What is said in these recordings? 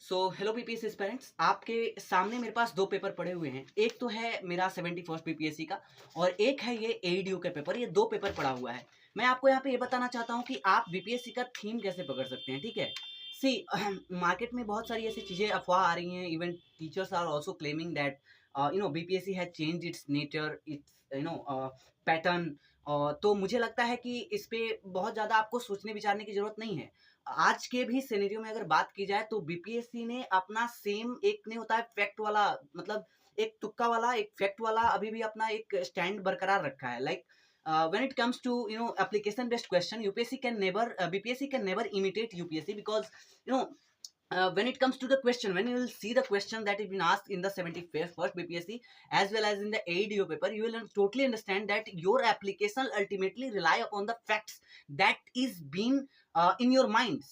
So hello BPSC aspirants, आपके सामने मेरे पास दो पेपर पड़े हुए हैं। एक तो है मेरा 71st बीपीएससी का और एक है ये एईडीयू का पेपर। ये दो पेपर पड़ा हुआ है। मैं आपको यहाँ पे ये बताना चाहता हूँ कि आप बीपीएससी का थीम कैसे पकड़ सकते हैं। ठीक है, सी मार्केट में बहुत सारी ऐसी चीज़ें अफवाह आ रही हैं। Even teachers are also claiming that BPSC has change its nature, its pattern. तो मुझे लगता है कि इस पे बहुत ज़्यादा आपको सोचने विचारने की ज़रूरत नहीं है। आज के भी सिनेरियो में अगर बात की जाए तो बीपीएससी ने अपना सेम, एक नहीं होता है फैक्ट वाला, मतलब एक तुक्का वाला, एक फैक्ट वाला, अभी भी अपना एक स्टैंड बरकरार रखा है। Like when it comes to application based question, BPSC can never imitate UPSC because you know when it comes to the question, when you will see the question that is been asked in the 71st BPSC as well as in the AEDO paper, you will totally understand that your application ultimately rely upon the facts that is been in your minds,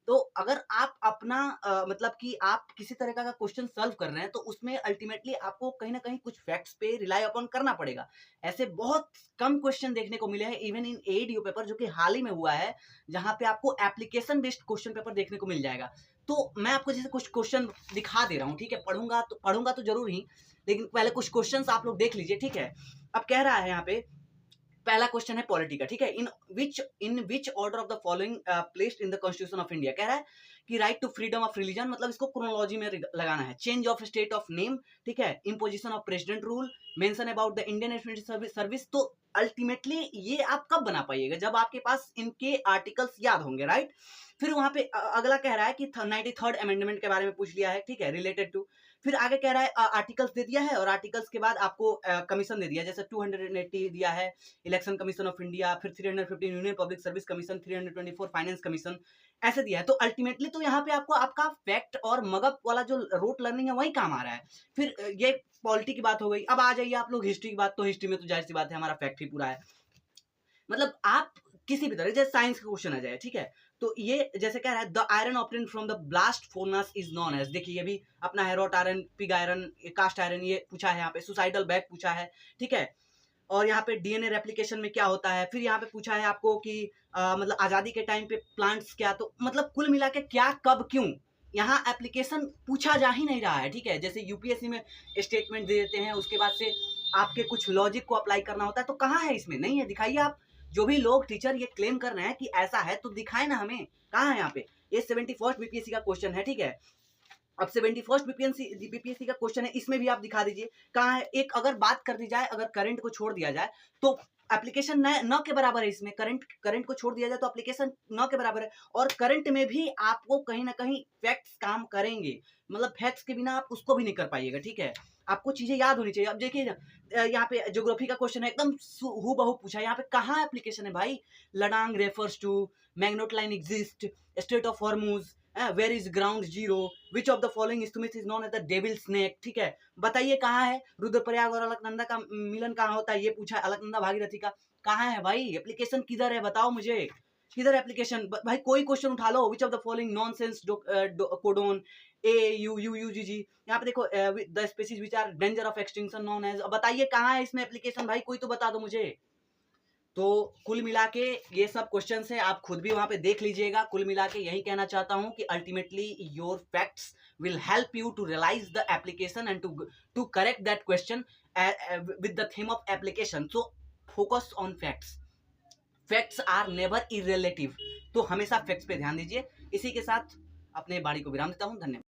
तो अगर आप अपना मतलब कि आप किसी तरह का क्वेश्चन सॉल्व कर रहे हैं तो उसमें अल्टीमेटली आपको कहीं ना कहीं कुछ फैक्ट्स पे रिलाई अपॉन करना पड़ेगा। ऐसे बहुत कम क्वेश्चन देखने को मिले हैं इवन इन एडीओ पेपर, जो कि हाल ही में हुआ है, जहां पे आपको एप्लीकेशन बेस्ड क्वेश्चन पेपर देखने को मिल जाएगा। तो मैं आपको जैसे कुछ क्वेश्चन दिखा दे रहा हूँ, ठीक है, पढ़ूंगा तो जरूर ही, लेकिन पहले कुछ क्वेश्चंस आप लोग देख लीजिए। ठीक है, अब कह रहा है यहाँ पे, पहला क्वेश्चन है पॉलिटी का। ठीक है, in which order of the following placed in the constitution of India. कह रहा है कि right to freedom of religion, मतलब इसको क्रोनोलॉजी में लगाना है। Change of state of name, ठीक है, imposition of president rule, mention about the Indian administrative service. तो अल्टीमेटली ये आप कब बना पाइएगा, जब आपके पास इनके आर्टिकल्स याद होंगे, राइट। फिर वहां पे अगला कह रहा है कि 93rd अमेंडमेंट के बारे में पूछ लिया है, ठीक है, रिलेटेड टू। फिर आगे कह रहा है आर्टिकल्स दे दिया है, और आर्टिकल्स के बाद आपको कमीशन दे दिया, जैसे 280 दिया है इलेक्शन कमीशन ऑफ इंडिया, फिर 315 union public service commission, 324 finance commission, ऐसे दिया है। तो अल्टीमेटली तो यहाँ पे आपको आपका फैक्ट और मगप वाला जो रोट लर्निंग है वही काम आ रहा है। फिर ये पॉलिटी की बात हो गई। अब आ जाइए आप लोग हिस्ट्री की बात, तो हिस्ट्री में तो जाहिर सी बात है हमारा फैक्ट ही पूरा है। मतलब आप किसी भी तरह, जैसे साइंस का क्वेश्चन आ जाए, ठीक है, तो ये जैसे कह रहा है the iron obtain from the blast furnace is known as. देखिए ये भी अपना है wrought iron, pig iron, cast iron, ये पूछा है यहाँ पे। सुसाइडल बैग पूछा है, ठीक है, और यहाँ पे डीएनए रेप्लिकेशन में क्या होता है। फिर यहाँ पे पूछा है आपको कि मतलब आजादी के टाइम पे प्लांट्स क्या, तो मतलब कुल मिला के क्या, कब, क्यों, यहाँ एप्लीकेशन पूछा जा ही नहीं रहा है। ठीक है, जैसे यूपीएससी में स्टेटमेंट दे देते हैं, उसके बाद से आपके कुछ लॉजिक को अप्लाई करना होता है, तो कहाँ है, इसमें नहीं है। दिखाइए आप, जो भी लोग टीचर ये क्लेम कर रहे हैं कि ऐसा है, तो दिखाए ना हमें, कहाँ है यहाँ पे। ये 71st बीपीएससी का क्वेश्चन है, ठीक है। अब 71st बीपीएससी का क्वेश्चन है, इसमें भी आप दिखा दीजिए कहाँ है। एक अगर बात कर दी जाए, अगर करंट को छोड़ दिया जाए तो एप्लीकेशन न के बराबर है। इसमें करंट को छोड़ दिया जाए तो एप्लीकेशन न के बराबर है, और करंट में भी आपको कहीं ना कहीं फैक्ट्स काम करेंगे, मतलब फैक्ट्स के बिना आप उसको भी नहीं कर पाइएगा। ठीक है, आपको चीजें याद होनी चाहिए। अब देखिए यहाँ पे ज्योग्राफी का क्वेश्चन है, एकदम हूबहू पूछा है। यहाँ पे कहाँ एप्लीकेशन है भाई। Ladang refers to, Maginot line exist, state of Hormuz, where is ground zero, which of the following instrument is known as the devil snake. ठीक है, बताइए कहाँ है। रुद्रप्रयाग और अलकनंदा का मिलन कहाँ होता है, ये पूछा है। अलकनंदा भागीरथी का कहाँ है भाई, एप्लीकेशन किधर है, बताओ मुझे, किधर एप्लीकेशन भाई। कोई क्वेश्चन उठा लो, which of the following nonsense codon, A U U U G G. यहाँ पे देखो the species which are danger of extinction known as. बताइए कहाँ है इसमें एप्लीकेशन भाई, कोई तो बता दो मुझे। तो कुल मिला के ये सब क्वेश्चन है, आप खुद भी वहां पे देख लीजिएगा। कुल मिला के यही कहना चाहता हूं कि ultimately your facts will help you to realise the application and to correct that question with the theme of application. So focus on facts, facts are never irrelative. तो हमेशा फैक्ट्स पे ध्यान दीजिए। इसी के साथ अपने बाणी को विराम देता हूं। धन्यवाद।